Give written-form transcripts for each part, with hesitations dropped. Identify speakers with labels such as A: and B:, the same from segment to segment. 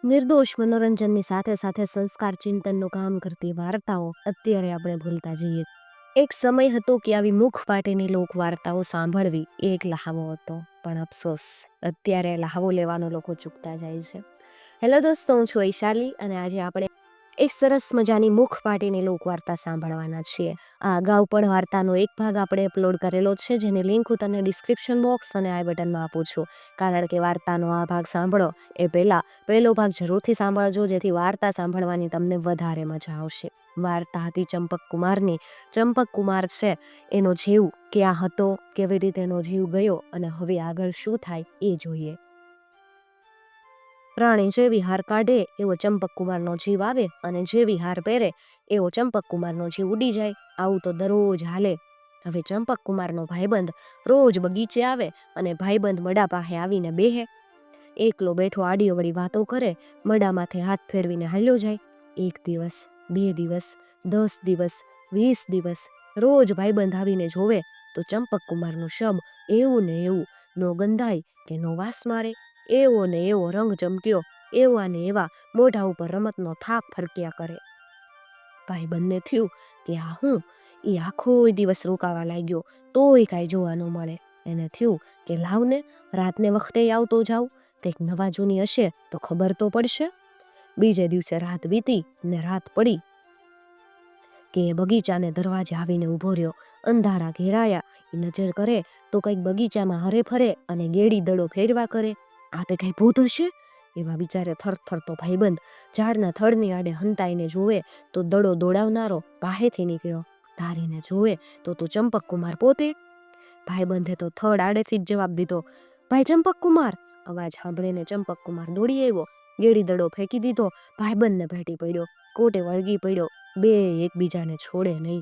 A: નિર્દોષ મનોરંજનની સાથે સાથે સંસ્કાર ચિંતનનું કામ કરતી વાર્તાઓ અત્યારે આપણે ભૂલતા જઈએ. એક સમય હતો કે આવી મુખ પાટીની લોક વાર્તાઓ સાંભળવી એ એક લહાવો હતો, પણ અફસોસ અત્યારે લહાવો લેવાનો લોકો ચૂકતા જાય છે. હેલો દોસ્તો, હું છું વૈશાલી અને આજે આપણે એક સરસ મજાની મુખ પાટીની લોકવાર્તા સાંભળવાના છીએ. આ અગાઉ પણ વાર્તાનો એક ભાગ આપણે અપલોડ કરેલો છે, જેની લિંક હું તમને ડિસ્ક્રિપ્શન બોક્સ અને આઈ બટનમાં આપું છું. કારણ કે વાર્તાનો આ ભાગ સાંભળો એ પહેલાં પહેલો ભાગ જરૂરથી સાંભળજો, જેથી વાર્તા સાંભળવાની તમને વધારે મજા આવશે. વાર્તા હતી ચંપક કુમારની. ચંપક કુમાર છે એનો જીવ ક્યાં હતો, કેવી રીતે એનો જીવ ગયો અને હવે આગળ શું થાય એ જોઈએ. રાણી જેવી હાર કાઢે એવો ચંપક કુમારનો જીવ આવે અને જેવી હાર પહેરે એવો ચંપક કુમારનો જીવ ઉડી જાય. આવું તો દરરોજ હાલે. હવે ચંપક કુમારનો ભાઈબંધ રોજ બગીચે આવે અને ભાઈબંધ મડા પાસે આવીને બેહે. એકલો બેઠો આડી અવળી વાતો કરે, મડા માથે હાથ ફેરવીને હાલ્યો જાય. 1 દિવસ, 2 દિવસ, 10 દિવસ, 20 દિવસ રોજ ભાઈબંધ આવીને જોવે તો ચંપક કુમારનું શબ એવું ને એવું, નો ગંધાય કે નો વાસ મારે. એવો ને એવો રંગ ચમક્યો, એવા ને એવા મોઢા ઉપર રમતનો થાક ફરક્યા કરે. ભાઈબંધને થયું કે આ હું? એ આખો દિવસ રોકાવા લાગ્યો તોય કાંઈ જોવા ન મળે. એને થયું કે લાવને રાતને વખતે આવતો જાઉં, કંઈક નવા જૂની હશે તો ખબર તો પડશે. બીજે દિવસે રાત વીતી ને રાત પડી કે બગીચાને દરવાજે આવીને ઊભો રહ્યો. અંધારા ઘેરાયા. એ નજર કરે તો કંઈક બગીચામાં હરે ફરે અને ગેડી દડો ફેરવા કરે. આ તે કાંઈ ભૂત હશે? એવા વિચારે થરથરતો ભાઈબંધ ઝાડના થડની આડે હંતાઈને જોવે તો દડો દોડાવનારો પાસેથી નીકળ્યો. ધારીને જોવે તો ચંપક કુમાર પોતે. ભાઈબંધે તો થડ આડેથી જ જવાબ દીધો, ભાઈ ચંપક કુમાર. અવાજ સાંભળીને ચંપક કુમાર દોડી આવ્યો. ગેડી દડો ફેંકી દીધો. ભાઈબંધને ભેટી પડ્યો. કોટે વળગી પડ્યો. બે એકબીજાને છોડે નહીં.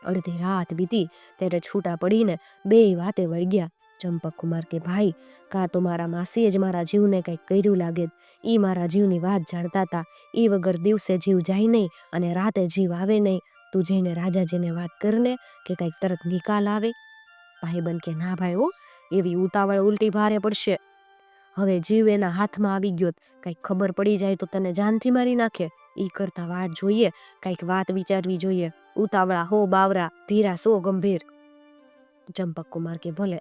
A: અડધી રાત બીતી ત્યારે છૂટા પડીને બે વાતે વળગ્યા. ચંપક કુમાર કે ભાઈ, કાં તો મારા માસીએ જ મારા જીવને કંઈક કર્યું લાગે. એ મારા જીવની વાત જાણતા હતા. એ વગર દિવસે જીવ જાય નહીં અને રાતે જીવ આવે નહીં. તું જઈને રાજાજીને વાત કરને કે કંઈક તરત નિકાલ આવે. ભાઈબંધ કે ના ભાઈ, એવી ઉતાવળ ઉલટી ભારે પડશે. હવે જીવ એના હાથમાં આવી ગયો, કંઈક ખબર પડી જાય તો તને જાનથી મારી નાખે. એ કરતા વાત જોઈએ, કંઈક વાત વિચારવી જોઈએ. ઉતાવળા હો બાવરા, ધીરા સો ગંભીર. ચંપક કુમાર કે ભલે.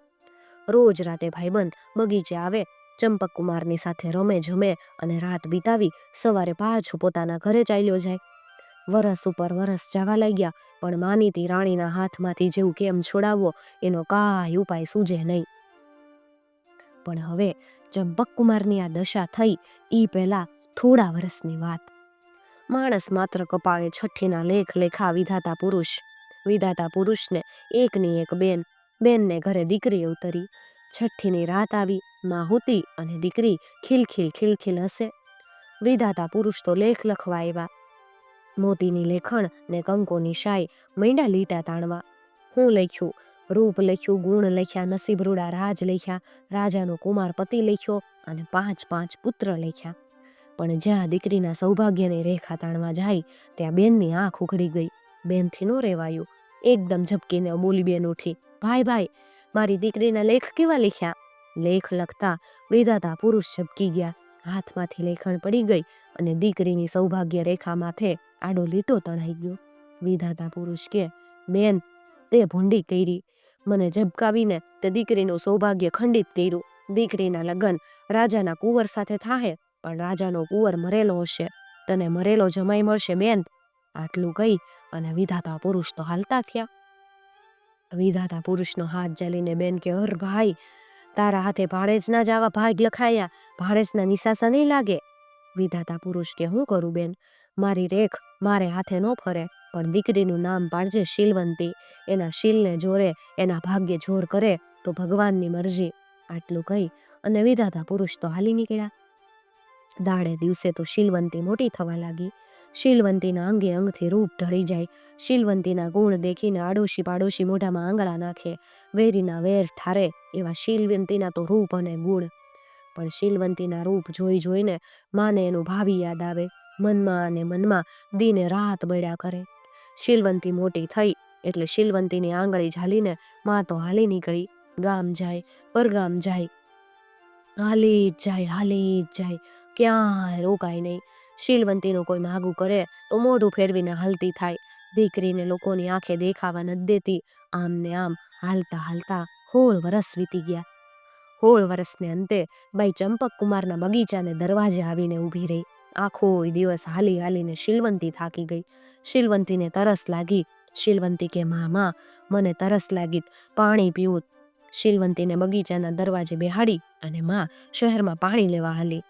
A: રોજ રાતે ભાઈબંધ બગીચે આવે, ચંપક કુમારની સાથે રમે જમે અને રાત બીતાવી સવારે પાછો પોતાના ઘરે ચાલ્યો જાય. વરસ ઉપર વરસ જવા લાગ્યા, પણ માનીતી રાણીના હાથમાંથી જેવું કેમ છોડાવવો એનો કાંઈ ઉપાય સૂઝે નહીં. પણ હવે ચંપક કુમારની આ દશા થઈ એ પહેલા થોડા વર્ષની વાત. માણસ માત્ર કપાળે છઠ્ઠીના લેખ લેખા વિધાતા પુરુષ. વિધાતા પુરુષને એકની એક બેન, બેનને ઘરે દીકરી અવતરી. છઠ્ઠીની રાત આવી, માં હુતી અને દીકરી ખિલખિલ ખિલખિલ હસે. વિધાતા પુરુષ તો લેખ લખવા આવ્યા. મોતીની લેખણ ને કંકોની શાય મૈંડા લીટા તાણવા. હું લખ્યું? રૂપ લખ્યું, ગુણ લખ્યા, નસીબ રૂડા રાજ લખ્યા, રાજાનો કુમાર પતિ લખ્યો અને 5 પુત્ર લખ્યા. પણ જ્યાં દીકરીના સૌભાગ્યની રેખા તાણવા જાય ત્યાં બેનની આંખ ઉઘડી ગઈ. બેનથી ન રહેવાયું. એકદમ ઝબકીને બોલી બેન ઉઠી, ભાઈ ભાઈ, મારી દીકરીના લેખ કેવા લખ્યા? લેખ લખતા વિધાતા પુરુષ ઝબકી ગયા. હાથમાંથી લેખણ પડી ગઈ અને દીકરીની સૌભાગ્ય રેખા માથે આડો લીટો તણાઈ ગયો. વિધાતા પુરુષ કે, બેન, તે ભૂંડી કરી. મને ઝબકાવીને તે દીકરીનું સૌભાગ્ય ખંડિત કર્યું. દીકરીના લગ્ન રાજાના કુંવર સાથે થાહે, પણ રાજાનો કુંવર મરેલો હશે. તને મરેલો જમાઈ મળશે બેન. આટલું કહી અને વિધાતા પુરુષ તો હાલતા થયા. વિધાતા પુરુષનો હાથ ચાલીને બેન કે, અર ભાઈ, તારા હાથે ભાડે જ ના જવા ભાગ લખાયા, ભાડેજના નિશાસા નહીં લાગે. વિધાતા પુરુષ કે, હું કરું બેન? મારી રેખ મારે હાથે ન ફરે, પણ દીકરીનું નામ પાડજે શીલવંતી. એના શીલને જોરે એના ભાગ્ય જોર કરે તો ભગવાનની મરજી. આટલું કહી અને વિધાતા પુરુષ તો હાલી નીકળ્યા. દાડે દિવસે તો શીલવંતી મોટી થવા લાગી. શીલવંતીના અંગે અંગથી રૂપ ઢળી જાય. શીલવંતીના ગુણ દેખીને આડોશી પાડોશી મોઢામાં આંગળા નાખે. વેરીના વેર ઠારે એવા શીલવંતીના તો રૂપ અને ગુણ. પણ શીલવંતીના રૂપ જોઈ જોઈને માને એનું ભાવિ યાદ આવે. મનમાં અને મનમાં દીને રાત બળ્યા કરે. શીલવંતી મોટી થઈ એટલે શીલવંતીની આંગળી ઝાલીને માં તો હાલી નીકળી. ગામ જાય, પરગામ જાય, હાલી જ જાય. ક્યાંય રોકાય નહીં. શીલવંતીનું કોઈ માગું કરે તો મોઢું ફેરવીને હાલતી થાય. દીકરીને લોકોની આંખે દેખાવા નથી દેતી. આમ ને આમ હાલતા હાલતા 16 વર્ષ વીતી ગયા. 16 વર્ષને અંતે બાઈ ચંપકકુમારના બગીચાને દરવાજે આવીને ઊભી રહી. આખો દિવસ હાલી હાલીને શીલવંતી થાકી ગઈ. શીલવંતીને તરસ લાગી. શીલવંતી કે માં મને તરસ લાગી, પાણી પીવું. શીલવંતીને બગીચાના દરવાજે બેહાડી અને માં શહેરમાં પાણી લેવા હાલી.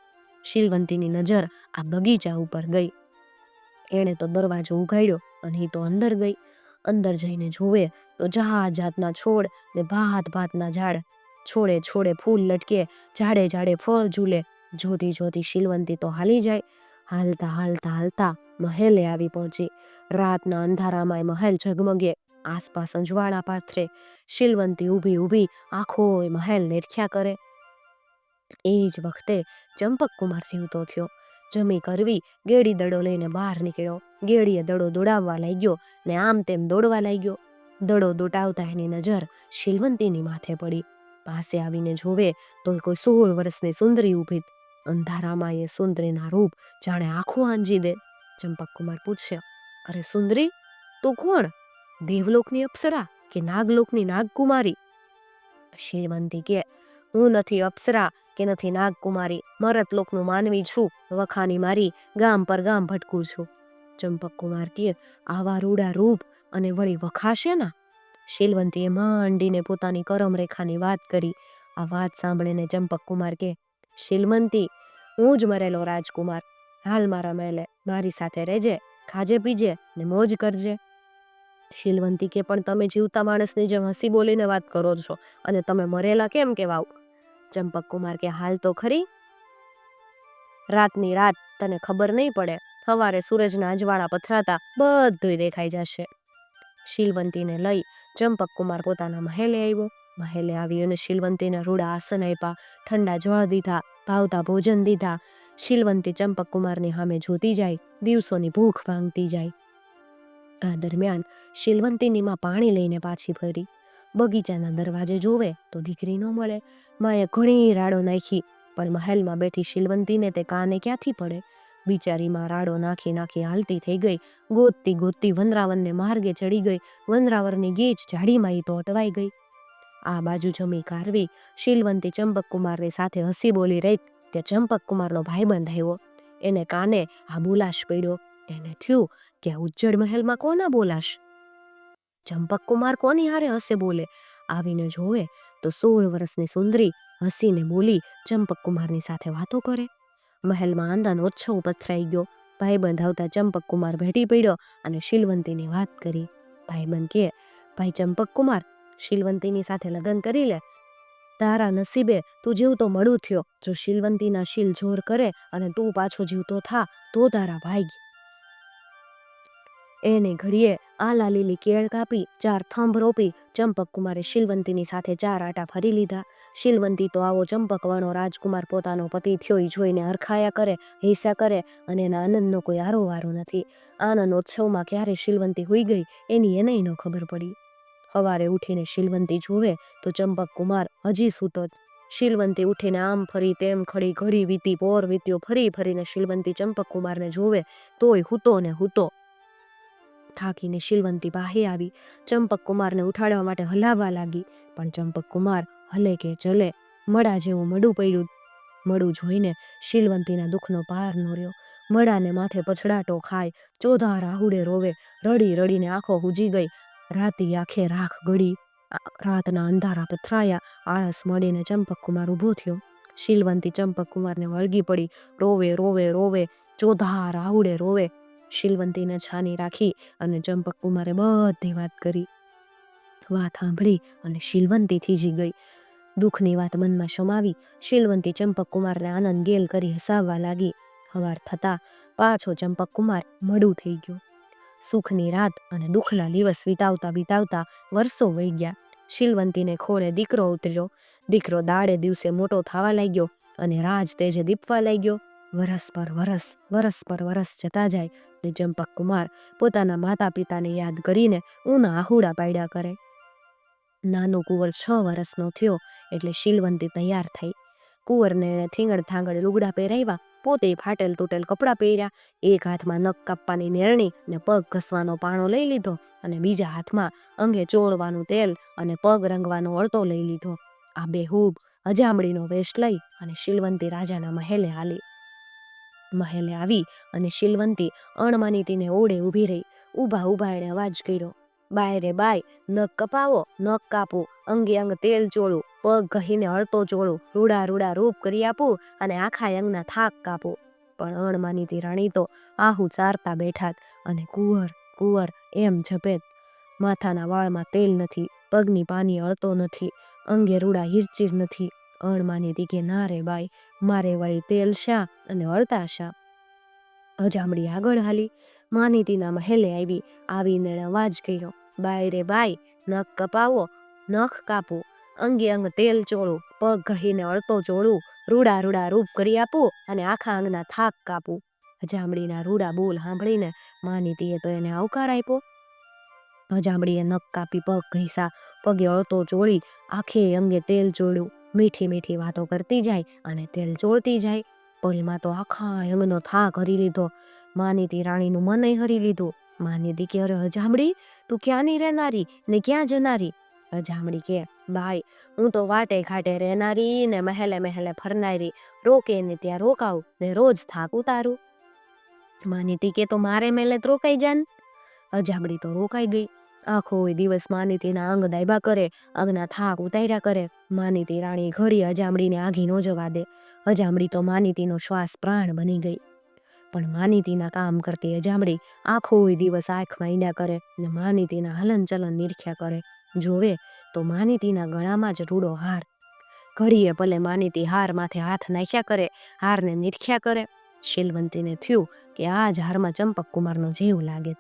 A: શીલવંતીની નજર આ બગીચા ઉપર ગઈ. એણે તો દરવાજો ઉઘાડ્યો અને એ તો અંદર ગઈ. અંદર જઈને જોવે તો જાત જાતના છોડ ને ભાત ભાતના ઝાડ. છોડે છોડે ફૂલ લટકે, ઝાડે ઝાડે ફળ ઝૂલે. જોતી જોતી શીલવંતી તો હાલી જાય. હાલતા હાલતા હાલતા મહેલે આવી પહોંચી. રાતના અંધારામાં મહેલ ઝગમગે, આસપાસ અંજવાળા પાથરે. શીલવંતી ઊભી ઊભી આખો મહેલ નિરખ્યા કરે. એ જ વખતે ચંપકકુમાર જીવતો થયો. જમી કરવી ગેડી દડો લઈને બહાર નીકળ્યો. ગેડીએ દડો દોડાવવા લાગ્યો ને આમ તેમ દોડવા લાગ્યો. દડો દોટાવતા એની નજર શીલવંતીની માથે પડી. પાસે આવીને જોવે તો કોઈ 16 વર્ષની સુંદરી ઊભી. અંધારામાં એ સુંદરીના રૂપ જાણે આંખો આંજી દે. ચંપકકુમાર પૂછે, અરે સુંદરી, તું કોણ? દેવલોકની અપ્સરા કે નાગલોકની નાગકુમારી? શીલવંતી કે, હું નથી અપ્સરા કે નથી નાગકુમારી, મરતલોકનું માનવી છું. વખાની મારી ગામ પર ગામ ભટકું છું. ચંપકકુમાર કે, આવા રૂડા રૂપ અને વળી વખાશે ના? શીલવંતીએ માંડીને પોતાની કરમ રેખાની વાત કરી. આ વાત સાંભળીને ચંપકકુમાર કે, શીલવંતી, હું જ મરેલો રાજકુમાર. હાલ મારા મહેલે, મારી સાથે રહેજે, ખાજે પીજે ને મોજ કરજે. શીલવંતી કે, પણ તમે જીવતા માણસની જેમ હસી બોલીને વાત કરો છો અને તમે મરેલા કેમ કહેવાવ? ચંપકકુમાર કે, હાલ તો ખરી. રાતની રાત તને ખબર નહીં પડે. સવારે સૂરજના અજવાળા પથરાતા બધુંય દેખાઈ જશે. શીલવંતીને લઈ ચંપકકુમાર પોતાના મહેલે આવ્યો. મહેલે આવી અને શીલવંતીને રૂડા આસન આપ્યા, ઠંડા જળ દીધા, ભાવતા ભોજન દીધા. શીલવંતી ચંપકકુમારની સામે જોતી જાય, દિવસોની ભૂખ ભાંગતી જાય. આ દરમિયાન શીલવંતીની માં પાણી લઈને પાછી ફરી. બગીચાના દરવાજે જોવે તો દીકરી ન મળે. માએ ઘણી રાડો નાખી, પણ મહેલમાં બેઠી શીલવંતીને તે કાને ક્યાંથી પડે. બિચારીમાં રાડો નાખી નાખી હાલતી થઈ ગઈ. ગોતતી ગોતતી વંદરાવનને માર્ગે ચડી ગઈ. વંદરાવરની ગીચ ઝાડીમાં ઈ તો અટવાઈ ગઈ. આ બાજુ જમી કારવી શીલવંતી ચંપકકુમારની સાથે હસી બોલી રહી તે ચંપકકુમારનો ભાઈબંધ આવ્યો. એને કાને આ બોલાશ પડ્યો. એને થયું કે આ ઉજ્જડ મહેલમાં કોના બોલાશ? ચંપકકુમાર કોની હારે હસે બોલે? આવીને જોવે તો 16 વર્ષની સુંદરી હસીને બોલી ચંપકકુમારની સાથે વાતો કરે. મહેલમાં આનંદ ઉત્સવ પથરાઈ ગયો. ભાઈબંધ આવતા ચંપકકુમાર ભેટી પડ્યો અને શીલવંતીની વાત કરી. ભાઈબંધ કે, ભાઈ ચંપકકુમાર, શીલવંતીની સાથે લગ્ન કરી લે. તારા નસીબે તું જીવતો મળું થયો. જો શીલવંતીના શીલ જોર કરે અને તું પાછો જીવતો થા તો તારા ભાઈ. એને ઘડીએ આલા લીલી કેળ કાપી 4 થંભ રોપી ચંપકકુમારે શીલવંતીની સાથે 4 આટા ફરી લીધા. શીલવંતી તો આવો ચંપકવાળો રાજકુમાર પોતાનો પતિ થયો એ જોઈને હરખાયા કરે, હિંસા કરે અને એના આનંદનો કોઈ આરોવારો નથી. આનંદ ઉત્સવમાં ક્યારે શીલવંતી હોઈ ગઈ એની એને ન ખબર પડી. સવારે ઉઠીને શીલવંતી જોવે તો ચંપકકુમાર હજી સૂતો જ. શીલવંતી ઉઠીને આમ ફરી તેમ ખડી, ઘડી વીતી, પોર વીત્યો. ફરી ફરીને શીલવંતી ચંપકકુમારને જોવે તોય હૂતો ને હૂતો. થાકીને શીલવંતી પાસે આવી. ચંપકકુમારને ઉઠાડવા માટે હલાવવા લાગી, પણ ચંપકકુમાર હલે કે ચલે. મડા જેવું મડું પડ્યું. મડું જોઈને શીલવંતીના દુઃખનો પાર ન રહ્યો. મડાને માથે પછડાટો ખાય, ચોધા રાહુડે રોવે. રડી રડીને આંખો હુજી ગઈ. રાતી આંખે રાખ ગળી. રાતના અંધારા પથરાયા. આળસ મળીને ચંપકકુમાર ઊભો થયો. શીલવંતી ચંપકકુમારને વળગી પડી. રોવે રોવે રોવે, ચોધા રાહુડે રોવે. શીલવંતીને છાની રાખી અને ચંપકકુમારે બધી વાત કરી. વાત સાંભળી અને શીલવંતી થીજી ગઈ. દુઃખની વાત મનમાં સમાવી શીલવંતી ચંપકકુમારને આનંદ ગેલ કરી હસાવવા લાગી. સવાર થતા પાછો ચંપકકુમાર મડું થઈ ગયો. સુખની રાત અને દુઃખના દિવસ વિતાવતા વિતાવતા વર્ષો વહી ગયા. શીલવંતીને ખોળે દીકરો ઉતર્યો. દીકરો દાડે દિવસે મોટો થવા લાગ્યો અને રાજ તેજે દીપવા લાગ્યો. વરસ પર વરસ જતા જાય ને ચંપકકુમાર પોતાના માતા પિતાને યાદ કરીને ઊના આહુડા પાડ્યા કરે. નાનો કુંવર 6 વર્ષનો થયો એટલે શીલવંતી તૈયાર થઈ. કુંવરને એણે થીંગડ થાંગડ લુગડા પહેરાવ્યા પોતે ફાટેલ તૂટેલ કપડાં પહેર્યા, એક હાથમાં નખ કાપવાની નેરણી ને પગ ઘસવાનો પાણો લઈ લીધો અને બીજા હાથમાં અંગે ચોળવાનું તેલ અને પગ રંગવાનો અળતો લઈ લીધો. આ બેહૂબ અજામડીનો વેશ લઈ અને શીલવંતી રાજાના મહેલે આવી અને શીલવંતી અણમાનીતીને ઓળે ઊભી રહી. ઊભા એણે અવાજ કર્યો, બાય રે બાય, નખ કપાવો, નખ કાપું, અંગે અંગ તેલ ચોળું, પગ ઘહીને હળતો ચોળું, રૂડા રૂપ કરી આપું અને આખા અંગના થાક કાપું. પણ અણમાનીતી રાણી તો આહુ ચારતા બેઠાત અને કુંવર એમ જપેત. માથાના વાળમાં તેલ નથી, પગની પાની અળતો નથી, અંગે રૂડા હિરચીર નથી. અણમાનીતી કે ના રે બાઈ, મારે વળી તેલ શા અને અળતા શા. અજામડી આગળ હાલી, માનીતીના મહેલે આવીને એણે અવાજ કર્યો, બાય રે બાય, નખ કપાવો, નખ કાપું, અંગે અંગ તેલ ચોળું, પગ ઘહીને અળતો ચોળું, રૂડા રૂપ કરી આપું અને આખા અંગના થાક કાપું. અજામડીના રૂડા બોલ સાંભળીને માનીતીએ તો એને આવકાર આપ્યો. અજામડીએ નખ કાપી, પગ ઘસા, પગે અળતો ચોળી, આખે અંગે તેલ ચોળ્યું. મીઠી વાતો કરતી જાય અને તેલ ચોળતી જાય. પલમાં તો આખા અંગનો થાક હરી લીધો. માનીતી રાણીનું મનય હરી લીધું. માનીતી કે, અરે અજામડી, તું ક્યાંની રહેનારી ને ક્યાં જનારી? અજામડી કે, બાઈ, હું તો વાટે ઘાટે રહેનારી ને મહેલે ફરનારી, રોકે ને ત્યાં રોકાવું ને રોજ થાક ઉતારું. માનીતી કે, તો મારે મેલે જ રોકાઈ જાન. અજામડી તો રોકાઈ ગઈ. આખો દિવસ માનીતીના અંગ દાયબા કરે, અંગના થાક ઉતાર્યા કરે. માનીતી રાણી ઘડી અજામડીને આઘી ન જવા દે. અજામડી તો માનીતીનો શ્વાસ પ્રાણ બની ગઈ. પણ માનીતીના કામ કરતી અજામડી આખો દિવસ આંખમાં ઈંડા કરે ને માનીતીના હલનચલન નિરખ્યા કરે. જોવે તો માનીતીના ગળામાં જ રૂડો હાર. ઘડીએ ભલે માનીતી હાર માથે હાથ નાખ્યા કરે, હારને નિરખ્યા કરે. શીલવંતીને થયું કે આ જ હારમાં ચંપકકુમારનો જીવ લાગે.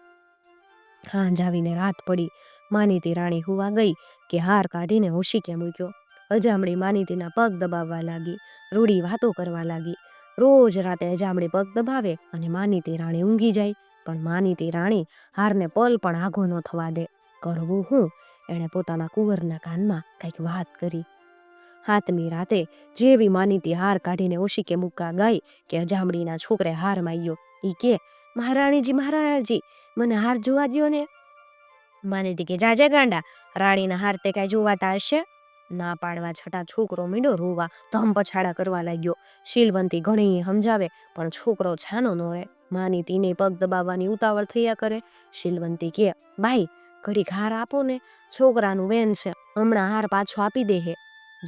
A: હાંજ આવીને રાત પડી. માનીતી રાણી હુવા ગઈ કે હાર કાઢીને ઓશીકે મૂક્યો. અજામડી માનીતીના પગ દબાવવા લાગી, રૂડી વાતો કરવા લાગી. રોજ રાતે અજામડી પગ દબાવે અને માનીતી રાણી ઊંઘી જાય. પણ માનીતી રાણી હારને પલ પણ આઘો ન થવા દે. કરવું હું? એણે પોતાના કુંવરના કાનમાં કંઈક વાત કરી. હાતમી રાતે જેવી માનીતી હાર કાઢીને ઓશીકે મૂકા ગઈ કે અજામડીના છોકરે હાર માગ્યો. ઈ કે, મહારાણીજી, મને હાર જોવા દ્યો ને. માનીતી કે, જાજે ગાંડા, રાણીના હાર તે કાંઈ જોવાતા હશે? ના પાડવા છતાં છોકરો મીંડો રોવા, ધમ પછાડા કરવા લાગ્યો. શીલવંતી ઘણી સમજાવે પણ છોકરો છાનો ન રહે. માનીતીને પગ દબાવવાની ઉતાવળ થયા કરે. શીલવંતી કે, બાઈ, ઘડીક હાર આપો ને, છોકરાનું વેન છે, હમણાં હાર પાછો આપી દે હે.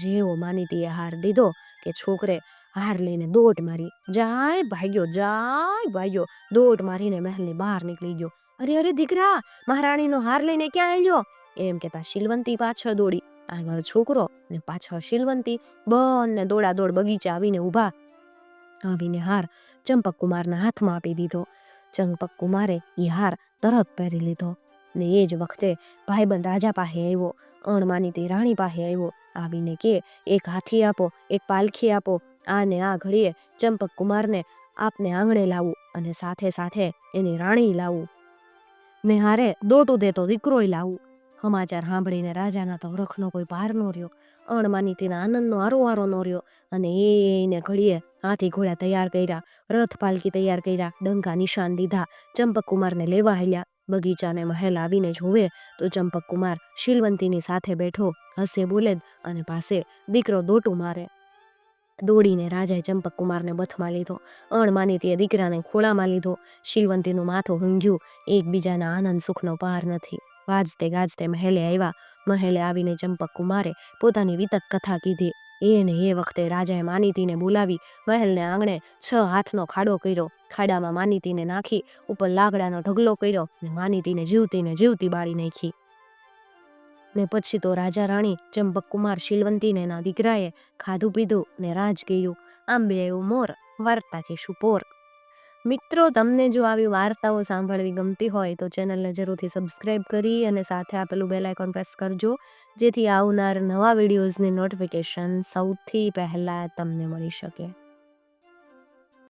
A: જેવો માનીતીએ હાર દીધો કે છોકરે હાર લઈને દોટ મારી. જાય ભાગ્યો, દોટ મારીને મહેલની બહાર નીકળી ગયો. અરે દીકરા, મહારાણીનો હાર લઈને ક્યાં આવ્યો? એમ કહેતા શીલવંતી પાછળ દોડી. આગળ છોકરો ને પાછળ શીલવંતી, બંને દોડાદોડ બગીચે આવીને ઊભા. આવીને હાર ચંપકકુમારના હાથમાં આપી દીધો. ચંપકકુમારે એ હાર તરત પહેરી લીધો ને એ જ વખતે ભાઈબંધ રાજા પાસે આવ્યો. અણમાનીતી રાણી પાસે આવ્યો. આવીને કે, એક હાથી આપો, એક પાલખી આપો, આને આ ઘડીએ ચંપકકુમારને આપને આંગણે લાવું અને સાથે એની રાણી લાવું ને હારે દોટું દેતો દીકરોય લાવું. સમાચાર સાંભળીને રાજાના તો રખનો કોઈ પાર ન રહ્યો. અણમાનીતીના આનંદનો આરોવારો ન રહ્યો. અને એને ઘડીએ હાથી ઘોડા તૈયાર કર્યા, રથ પાલકી તૈયાર કર્યા, ડંકા નિશાન દીધા, ચંપકકુમારને લેવા હાલ્યા. બગીચાને મહેલ આવીને જોવે તો ચંપકકુમાર શીલવંતીની સાથે બેઠો, હસે બોલે અને પાસે દીકરો દોટું મારે. દોડીને રાજાએ ચંપકકુમારને બથમાં લીધો. અણમાનીતીએ દીકરાને ખોળામાં લીધો. શીલવંતીનું માથું ઊંઘ્યું. એકબીજાના આનંદ સુખનો પાર નથી. વાજતે ગાજતે મહેલે આવ્યા. મહેલે આવીને ચંપકકુમારે પોતાની વિતક કથા કીધી. એ વખતે રાજાએ માનીતીને બોલાવી મહેલને આંગણે 6 હાથનો ખાડો કર્યો. ખાડામાં માનીતીને નાખી ઉપર લાકડાનો ઢગલો કર્યો ને માનીતીને જીવતી બાળી નાખી. ને પછી તો રાજા રાણી, ચંપકકુમાર, શીલવંતીને એના દીકરાએ ખાધું પીધું ને રાજ કર્યું. આંબે આવ્યું મોર, વાર્તા કહેશું પોર. મિત્રો, તમને જો આવી વાર્તાઓ સાંભળવી ગમતી હોય તો ચેનલને જરૂરથી સબસ્ક્રાઈબ કરી અને સાથે આપેલું બેલ આઇકોન પ્રેસ કરજો, જેથી આવનાર નવા વિડીયોઝની નોટિફિકેશન સૌથી પહેલાં તમને મળી શકે.